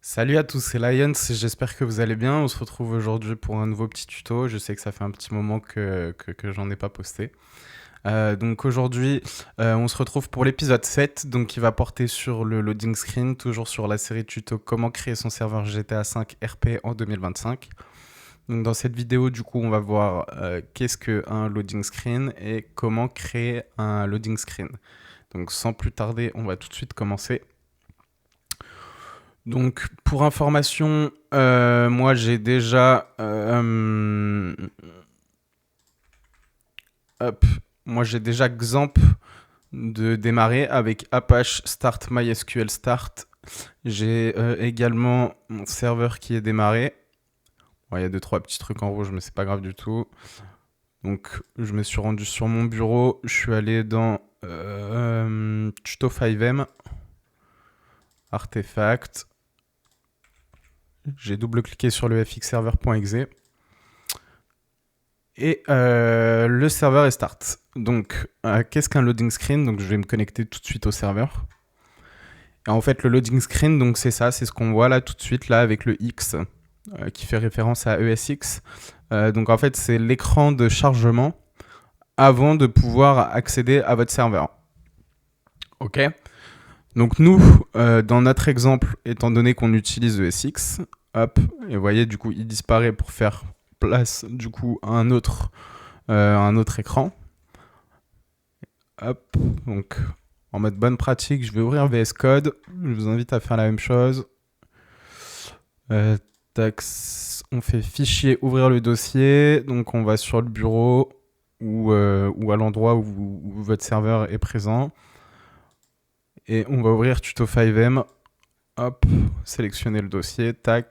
Salut à tous, c'est Lions, j'espère que vous allez bien. On se retrouve aujourd'hui pour un nouveau petit tuto. Je sais que ça fait un petit moment que j'en ai pas posté. Donc aujourd'hui, on se retrouve pour l'épisode 7, donc qui va porter sur le loading screen, toujours sur la série tuto comment créer son serveur GTA 5 RP en 2025. Donc dans cette vidéo, du coup, on va voir qu'est-ce qu'un loading screen et comment créer un loading screen. Donc sans plus tarder, on va tout de suite commencer. Donc, pour information, moi j'ai déjà, hop, moi j'ai déjà XAMPP de démarrer avec Apache Start MySQL Start. J'ai également mon serveur qui est démarré. Bon, il y a 2-3 petits trucs en rouge, mais c'est pas grave du tout. Donc, je me suis rendu sur mon bureau. Je suis allé dans Tuto 5M, Artefact. J'ai double-cliqué sur le fxserver.exe. Et le serveur est start. Donc, qu'est-ce qu'un loading screen? Donc, je vais me connecter tout de suite au serveur. Et en fait, le loading screen, donc c'est ça, c'est ce qu'on voit là tout de suite là avec le X qui fait référence à ESX. Donc en fait, c'est l'écran de chargement avant de pouvoir accéder à votre serveur. Ok. Donc nous, dans notre exemple, étant donné qu'on utilise ESX, hop, et vous voyez, du coup, il disparaît pour faire place du coup à un autre écran. Hop, donc en mode bonne pratique, je vais ouvrir VS Code. Je vous invite à faire la même chose. On fait fichier, ouvrir le dossier. Donc on va sur le bureau ou à l'endroit où votre serveur est présent. Et on va ouvrir Tuto 5M. Hop, sélectionner le dossier. Tac.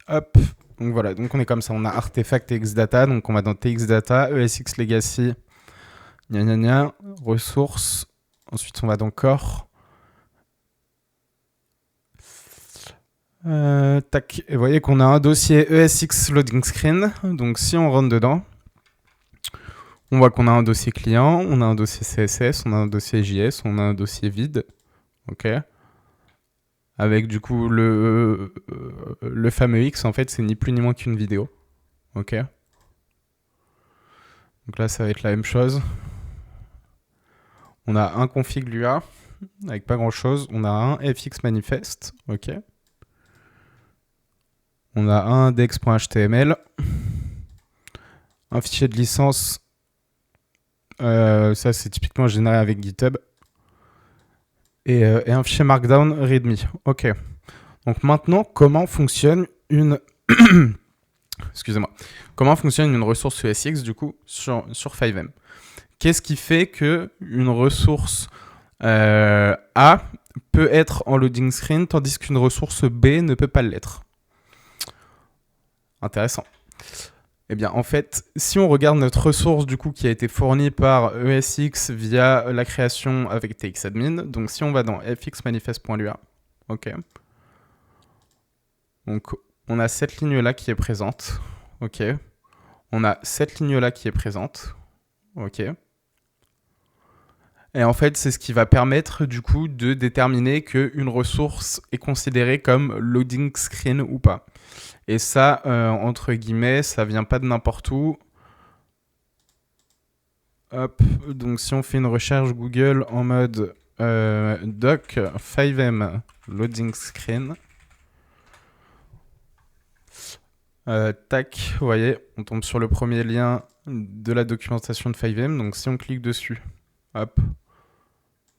Hop, donc voilà, donc on est comme ça, on a artefact et xdata, donc on va dans txdata, ESX legacy, gna gna gna, ressources, ensuite on va dans core. Tac, et vous voyez qu'on a un dossier ESX loading screen, donc si on rentre dedans, on voit qu'on a un dossier client, on a un dossier CSS, on a un dossier JS, on a un dossier vide, ok. Avec du coup le fameux X, en fait, c'est ni plus ni moins qu'une vidéo. Ok. Donc là, ça va être la même chose. On a un config Lua avec pas grand chose. On a un fx manifest. Ok. On a un index.html. Un fichier de licence. Ça, c'est typiquement généré avec GitHub. Et un fichier Markdown README. Ok. Donc maintenant, comment fonctionne une... Excusez-moi. Comment fonctionne une ressource ESX du coup sur 5M? Qu'est-ce qui fait qu'une ressource A peut être en loading screen tandis qu'une ressource B ne peut pas l'être? Intéressant. Eh bien, en fait, si on regarde notre ressource du coup qui a été fournie par ESX via la création avec txadmin, donc si on va dans fxmanifest.lua, ok. Donc, on a cette ligne-là qui est présente, ok. On a cette ligne-là qui est présente, ok. Et en fait, c'est ce qui va permettre du coup de déterminer qu'une ressource est considérée comme loading screen ou pas. Et ça, entre guillemets, ça vient pas de n'importe où. Hop, donc si on fait une recherche Google en mode doc 5M loading screen, tac, vous voyez, on tombe sur le premier lien de la documentation de 5M. Donc si on clique dessus, hop,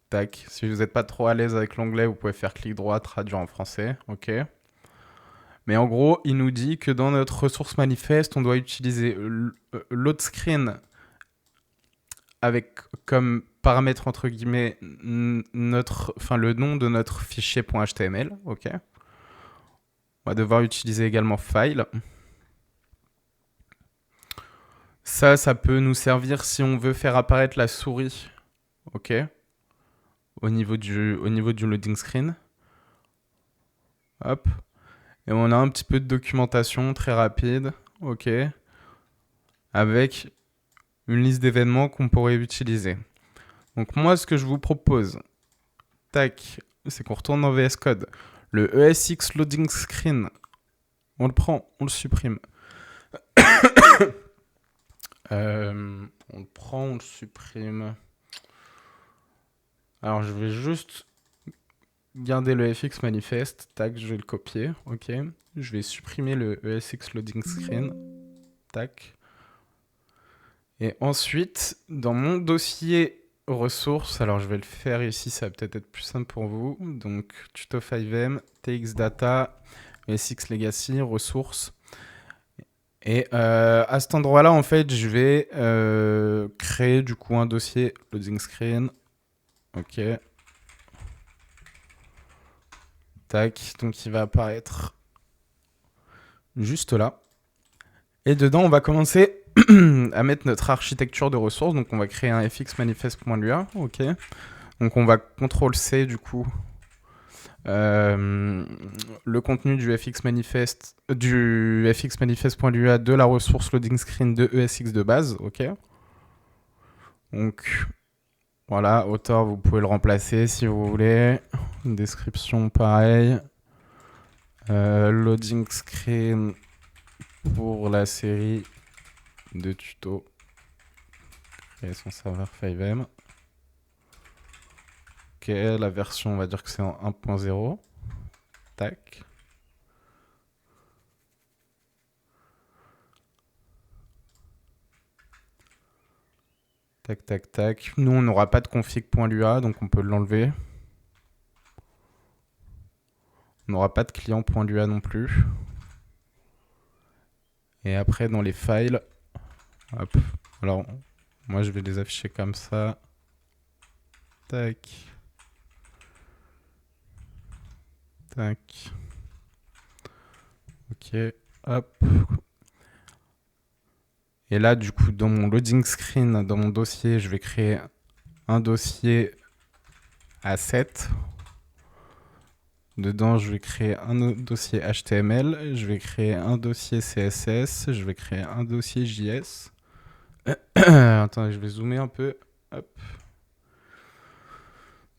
tac, si vous n'êtes pas trop à l'aise avec l'onglet, vous pouvez faire clic droit, traduire en français, ok. Mais en gros, il nous dit que dans notre ressource manifeste, on doit utiliser load screen avec comme paramètre entre guillemets le nom de notre fichier .html, ok. On va devoir utiliser également file. Ça peut nous servir si on veut faire apparaître la souris, ok, au niveau du loading screen. Hop. Et on a un petit peu de documentation très rapide, ok. avec une liste d'événements qu'on pourrait utiliser. Donc moi, ce que je vous propose, tac, c'est qu'on retourne dans VS Code. Le ESX loading screen, on le prend, on le supprime. On le prend, on le supprime. Alors je vais juste garder le FX manifest. Tac, je vais le copier. Ok. Je vais supprimer le ESX loading screen. Tac. Et ensuite, dans mon dossier ressources, alors je vais le faire ici, ça va peut-être être plus simple pour vous. Donc tuto 5M, txdata, ESX legacy, ressources. Et à cet endroit-là, en fait, je vais créer du coup un dossier loading screen. Ok. Tac, donc il va apparaître juste là. Et dedans, on va commencer à mettre notre architecture de ressources. Donc on va créer un fxmanifest.lua. Ok. Donc on va CTRL-C du coup le contenu du fxmanifest.lua de la ressource loading screen de ESX de base. Ok. Donc voilà, auteur, vous pouvez le remplacer si vous voulez. Description, pareil. Loading screen pour la série de tutos. Créer son serveur 5M. Ok, la version, on va dire que c'est en 1.0. Tac. Tac, tac, tac. Nous, on n'aura pas de config.lua, donc on peut l'enlever. On n'aura pas de client.lua non plus. Et après, dans les files, hop. Alors, moi, je vais les afficher comme ça. Tac. Tac. Ok, hop. Et là, du coup, dans mon loading screen, dans mon dossier, je vais créer un dossier asset. Dedans, je vais créer un dossier HTML, je vais créer un dossier CSS, je vais créer un dossier JS. Attendez, je vais zoomer un peu. Hop.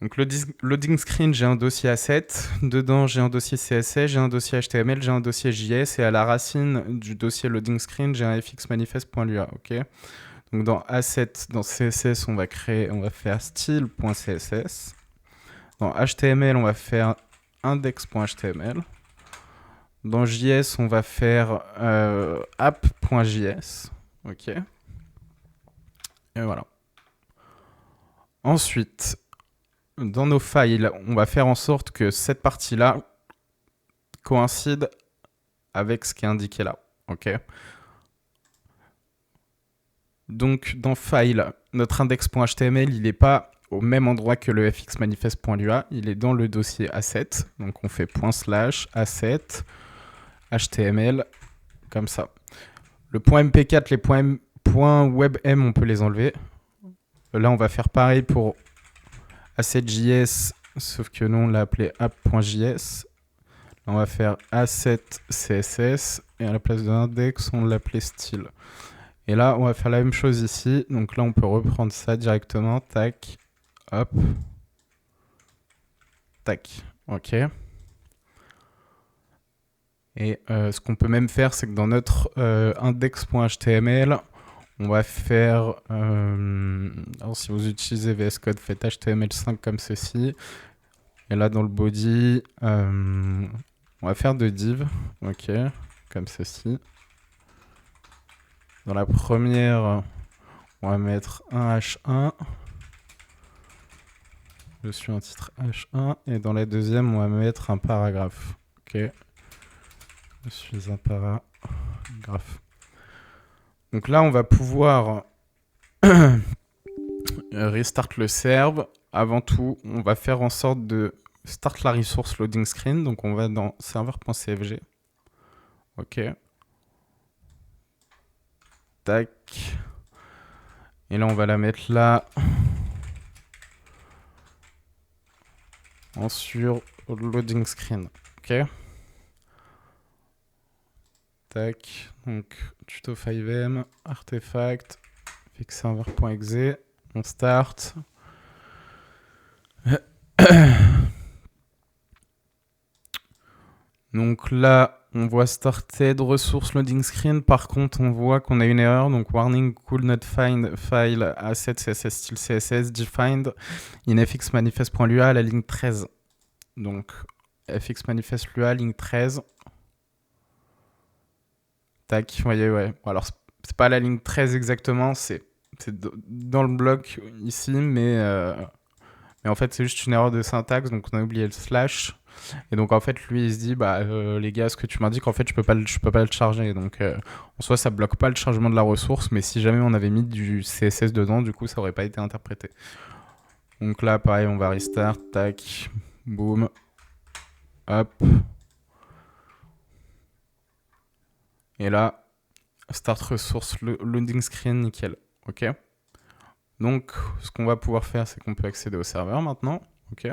Donc, loading screen, j'ai un dossier asset. Dedans, j'ai un dossier CSS, j'ai un dossier HTML, j'ai un dossier JS. Et à la racine du dossier loading screen, j'ai un fxmanifest.lua. Ok. Donc, dans asset, dans CSS, on va faire style.css. Dans HTML, on va faire index.html. Dans JS, on va faire app.js. Ok. Et voilà. Ensuite, dans nos files, on va faire en sorte que cette partie-là coïncide avec ce qui est indiqué là. Ok. Donc, dans file, notre index.html, il n'est pas au même endroit que le fxmanifest.lua. Il est dans le dossier asset. Donc, on fait /asset HTML comme ça. Le .mp4, les .webm, on peut les enlever. Là, on va faire pareil pour asset.js, sauf que nous, on l'a appelé app.js. On va faire asset.css et à la place de l'index, on l'appelait style. Et là, on va faire la même chose ici. Donc là, on peut reprendre ça directement. Tac, hop, tac. Ok. Et ce qu'on peut même faire, c'est que dans notre index.html, on va faire... alors si vous utilisez VS Code, faites HTML5 comme ceci. Et là, dans le body, on va faire de div. Ok, comme ceci. Dans la première, on va mettre un H1. Je suis un titre H1. Et dans la deuxième, on va mettre un paragraphe. Ok. Je suis un paragraphe. Donc là, on va pouvoir restart le serve. Avant tout, on va faire en sorte de start la resource loading screen. Donc on va dans serveur.cfg. Ok. Tac. Et là, on va la mettre là. Sur loading screen. Ok. Tac. Donc, tuto 5M, artefact, fixserver.exe. On start. Donc là, on voit started ressource loading screen. Par contre, on voit qu'on a une erreur. Donc warning could not find file asset CSS style CSS defined in fxmanifest.lua à la ligne 13. Donc fxmanifest.lua ligne 13. Tac, vous voyez, ouais. Bon, alors c'est pas la ligne 13 exactement, c'est dans le bloc ici, mais en fait c'est juste une erreur de syntaxe, donc on a oublié le slash. Et donc en fait lui il se dit bah les gars, ce que tu m'indiques en fait je peux pas le charger, donc en soi ça bloque pas le chargement de la ressource, mais si jamais on avait mis du CSS dedans, du coup ça aurait pas été interprété. Donc là pareil, on va restart, tac, boum, hop, et là start ressource loading screen, nickel. Ok, donc ce qu'on va pouvoir faire c'est qu'on peut accéder au serveur maintenant. Ok,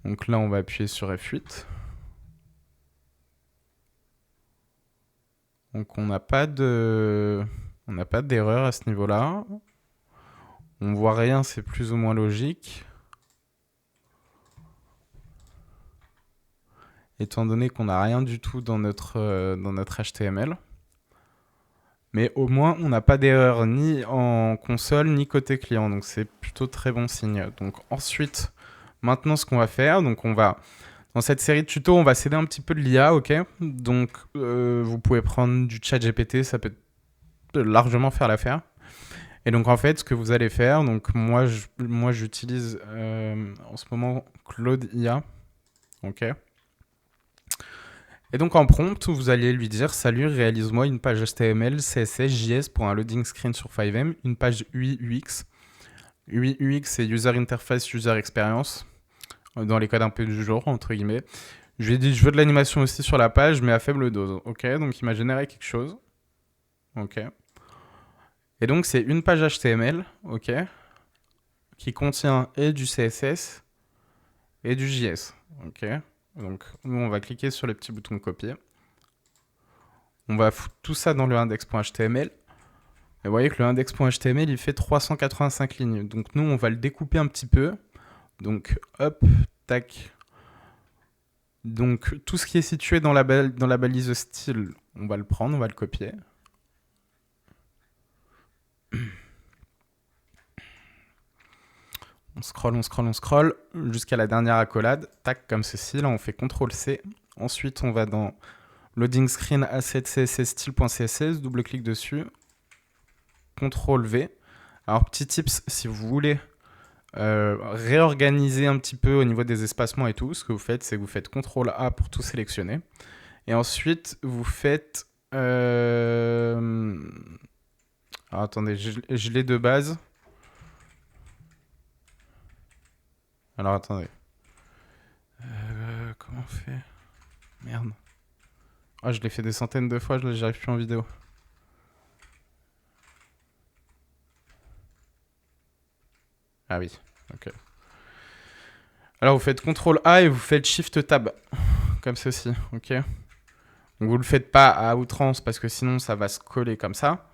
donc là, on va appuyer sur F8. Donc on n'a pas d'erreur à ce niveau-là. On voit rien, c'est plus ou moins logique. Étant donné qu'on n'a rien du tout dans notre HTML. Mais au moins, on n'a pas d'erreur ni en console, ni côté client. Donc c'est plutôt très bon signe. Donc ensuite, maintenant ce qu'on va faire, donc on va... Dans cette série de tutos, on va s'aider un petit peu de l'IA, ok? Donc, vous pouvez prendre du chat GPT, ça peut largement faire l'affaire. Et donc, en fait, ce que vous allez faire, donc moi j'utilise en ce moment Claude IA, ok? Et donc, en prompt, vous allez lui dire « Salut, réalise-moi une page HTML, CSS, JS pour un loading screen sur 5M, une page UI UX. » UI UX, c'est User Interface, User Experience, dans les codes un peu du jour, entre guillemets. Je lui ai dit, je veux de l'animation aussi sur la page, mais à faible dose. Ok, donc il m'a généré quelque chose. Ok. Et donc c'est une page HTML, ok, qui contient et du CSS et du JS. Ok. Donc nous on va cliquer sur les petits boutons copier. On va foutre tout ça dans le index.html. Et vous voyez que le index.html il fait 385 lignes. Donc nous on va le découper un petit peu. Donc hop, tac. Donc tout ce qui est situé dans la balise style, on va le prendre, on va le copier. On scroll jusqu'à la dernière accolade, tac, comme ceci. Là, on fait CTRL-C. Ensuite, on va dans Loading Screen Asset CSS Style.css, double-clic dessus, CTRL-V. Alors, petit tips, si vous voulez réorganiser un petit peu au niveau des espacements et tout, ce que vous faites, c'est que vous faites CTRL-A pour tout sélectionner. Et ensuite, vous faites... Alors, attendez, je l'ai de base. Alors, attendez. Comment on fait? Merde. Ah, je l'ai fait des centaines de fois, j'arrive plus en vidéo. Ah oui, ok. Alors, vous faites CTRL-A et vous faites Shift-Tab, comme ceci, ok? Donc, vous le faites pas à outrance parce que sinon, ça va se coller comme ça.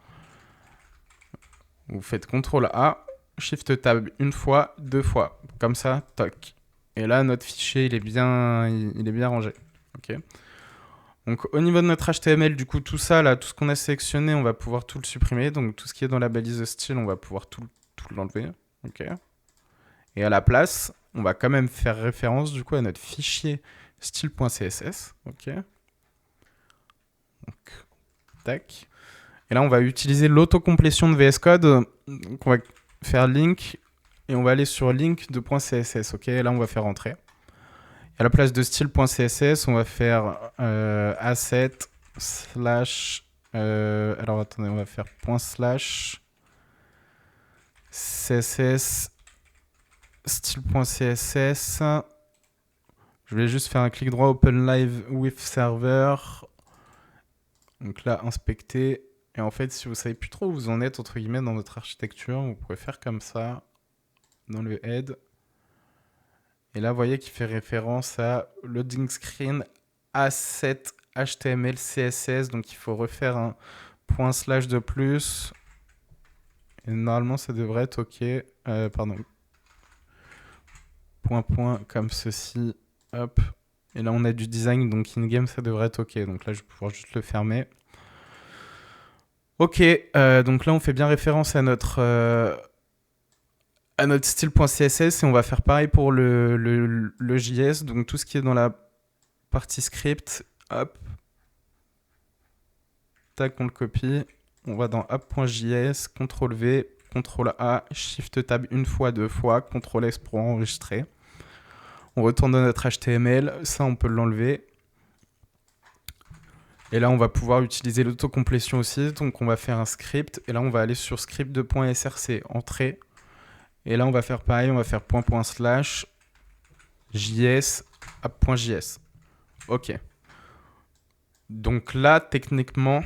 Vous faites CTRL-A, Shift-Tab une fois, deux fois, comme ça, toc. Et là, notre fichier, il est bien rangé, ok? Donc, au niveau de notre HTML, du coup, tout ça, là, tout ce qu'on a sélectionné, on va pouvoir tout le supprimer. Donc, tout ce qui est dans la balise style, on va pouvoir tout l'enlever, ok? Et à la place, on va quand même faire référence, du coup, à notre fichier style.css, ok? Donc, tac. Et là, on va utiliser l'autocomplétion de VS Code. Donc, on va faire link et on va aller sur link de .css, ok? Et là, on va faire entrer. Et à la place de style.css, on va faire asset slash... alors, attendez, on va faire .slash css style.css. Je vais juste faire un clic droit Open Live with Server. Donc là, inspecter. Et en fait, si vous savez plus trop où vous en êtes, entre guillemets, dans votre architecture, vous pouvez faire comme ça, dans le head. Et là, vous voyez qu'il fait référence à loading screen A7 HTML CSS. Donc, il faut refaire un point slash de plus. Et normalement, ça devrait être OK. Pardon. Point comme ceci. Hop. Et là, on a du design. Donc, in-game, ça devrait être OK. Donc là, je vais pouvoir juste le fermer. OK. Donc là, on fait bien référence à notre style.css et on va faire pareil pour le JS. Donc tout ce qui est dans la partie script, hop, tac, on le copie. On va dans app.js, CTRL-V, CTRL-A, Shift-Tab une fois, deux fois, CTRL-S pour enregistrer. On retourne dans notre HTML, ça on peut l'enlever. Et là on va pouvoir utiliser l'autocomplétion aussi, donc on va faire un script. Et là on va aller sur script.src, entrée. Et là on va faire pareil, on va faire point// js app.js. OK. Donc là, techniquement,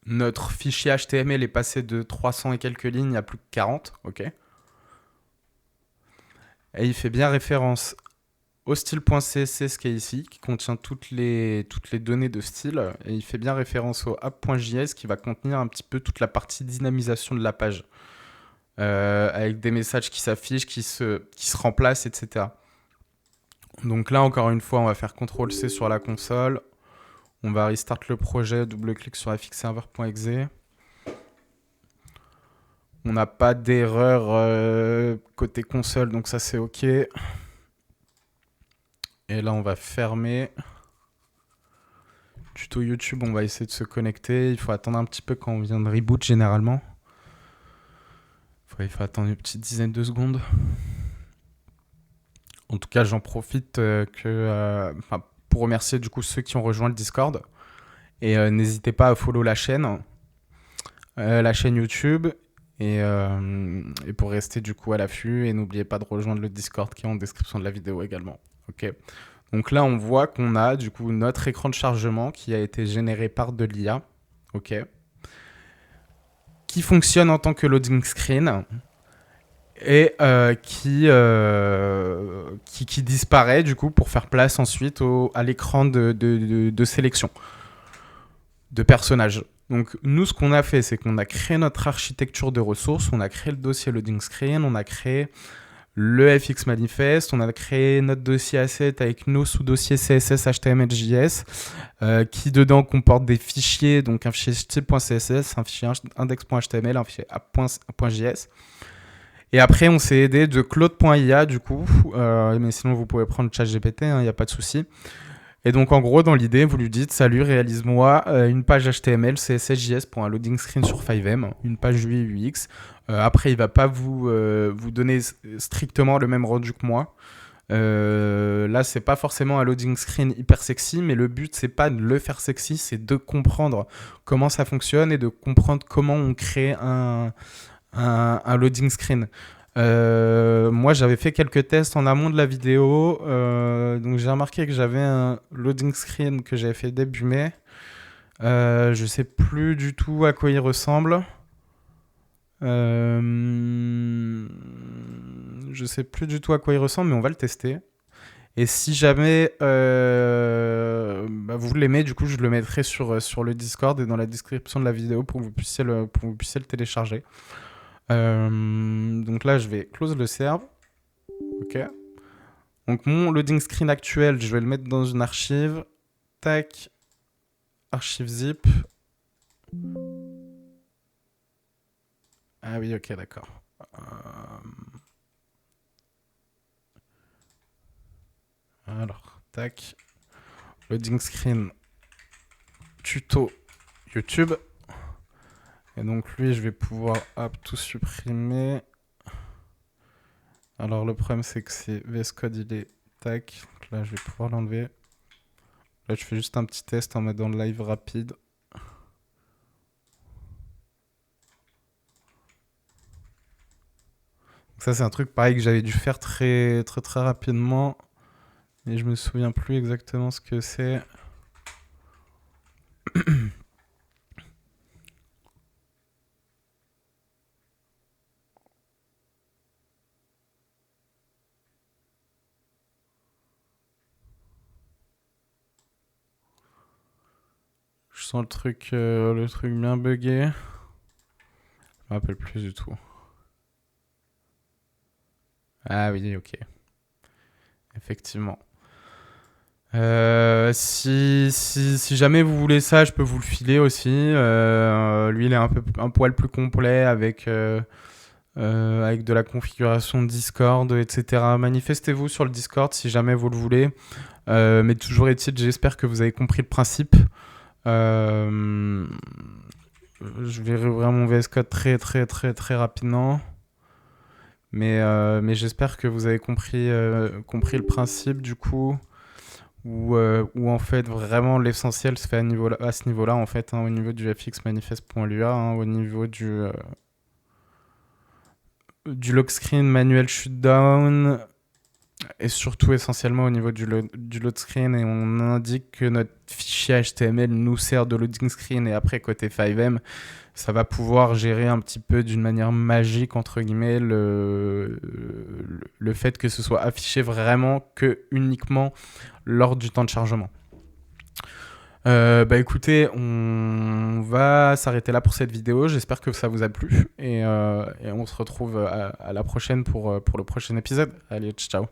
notre fichier HTML est passé de 300 et quelques lignes à plus que 40. OK. Et il fait bien référence au style.css qui est ici, qui contient toutes les données de style. Et il fait bien référence au app.js qui va contenir un petit peu toute la partie dynamisation de la page. Avec des messages qui s'affichent, qui se remplacent, etc. Donc là, encore une fois, on va faire CTRL-C sur la console. On va restart le projet, double-clic sur fxserver.exe. On n'a pas d'erreur côté console, donc ça c'est OK. Et là, on va fermer. Tuto YouTube, on va essayer de se connecter. Il faut attendre un petit peu quand on vient de reboot généralement. Il faut attendre une petite dizaine de secondes. En tout cas, j'en profite pour remercier du coup ceux qui ont rejoint le Discord. Et n'hésitez pas à follow la chaîne YouTube. Et pour rester du coup à l'affût. Et n'oubliez pas de rejoindre le Discord qui est en description de la vidéo également. OK. Donc là, on voit qu'on a du coup notre écran de chargement qui a été généré par de l'IA. OK. Qui fonctionne en tant que loading screen. Et qui disparaît du coup pour faire place ensuite à l'écran de sélection de personnages. Donc nous, ce qu'on a fait, c'est qu'on a créé notre architecture de ressources, on a créé le dossier loading screen, on a créé le FX manifest, on a créé notre dossier asset avec nos sous-dossiers CSS, HTML, JS, qui dedans comporte des fichiers, donc un fichier style.css, un fichier index.html, un fichier app.js. Et après, on s'est aidé de Claude.ia du coup, mais sinon vous pouvez prendre ChatGPT, il n'y a pas de souci. Et donc en gros, dans l'idée, vous lui dites « Salut, réalise-moi une page HTML, CSS, JS pour un loading screen sur 5M, une page UI, UX. Après, il ne va pas vous donner strictement le même rendu que moi. Là, c'est pas forcément un loading screen hyper sexy, mais le but, c'est pas de le faire sexy, c'est de comprendre comment ça fonctionne et de comprendre comment on crée un loading screen. Moi, j'avais fait quelques tests en amont de la vidéo. Donc, j'ai remarqué que j'avais un loading screen que j'avais fait début mai. Je sais plus du tout à quoi il ressemble. Je sais plus du tout à quoi il ressemble, mais on va le tester. Et si jamais vous l'aimez, du coup, je le mettrai sur le Discord et dans la description de la vidéo pour que vous puissiez le télécharger. Donc là, je vais close le serve. OK. Donc mon loading screen actuel, je vais le mettre dans une archive. Tac. Archive zip. Ah oui, OK, d'accord. Alors, tac. Loading screen tuto YouTube. Et donc lui, je vais pouvoir tout supprimer. Alors le problème, c'est que c'est VS Code, il est tac. Donc là, je vais pouvoir l'enlever. Là, je fais juste un petit test en mettant le live rapide. Donc ça, c'est un truc pareil que j'avais dû faire très rapidement. Mais je me souviens plus exactement ce que c'est. sens le truc bien buggé. Je me rappelle plus du tout. Ah oui, ok. Effectivement. Si jamais vous voulez ça, je peux vous le filer aussi. Lui, il est un poil plus complet avec de la configuration Discord, etc. Manifestez-vous sur le Discord si jamais vous le voulez. Mais toujours est-il, j'espère que vous avez compris le principe. Je vais réouvrir mon VS Code très très très très rapidement. Mais j'espère que vous avez compris le principe du coup. Où en fait vraiment l'essentiel se fait à ce niveau-là en fait, hein, au niveau du fxmanifest.lua, hein, au niveau du lock screen manuel shutdown et surtout essentiellement au niveau du load screen, et on indique que notre fichier HTML nous sert de loading screen, et après côté 5M ça va pouvoir gérer un petit peu d'une manière magique entre guillemets le fait que ce soit affiché vraiment que uniquement lors du temps de chargement. Écoutez, on va s'arrêter là pour cette vidéo. J'espère que ça vous a plu et on se retrouve à la prochaine pour le prochain épisode. Allez, ciao.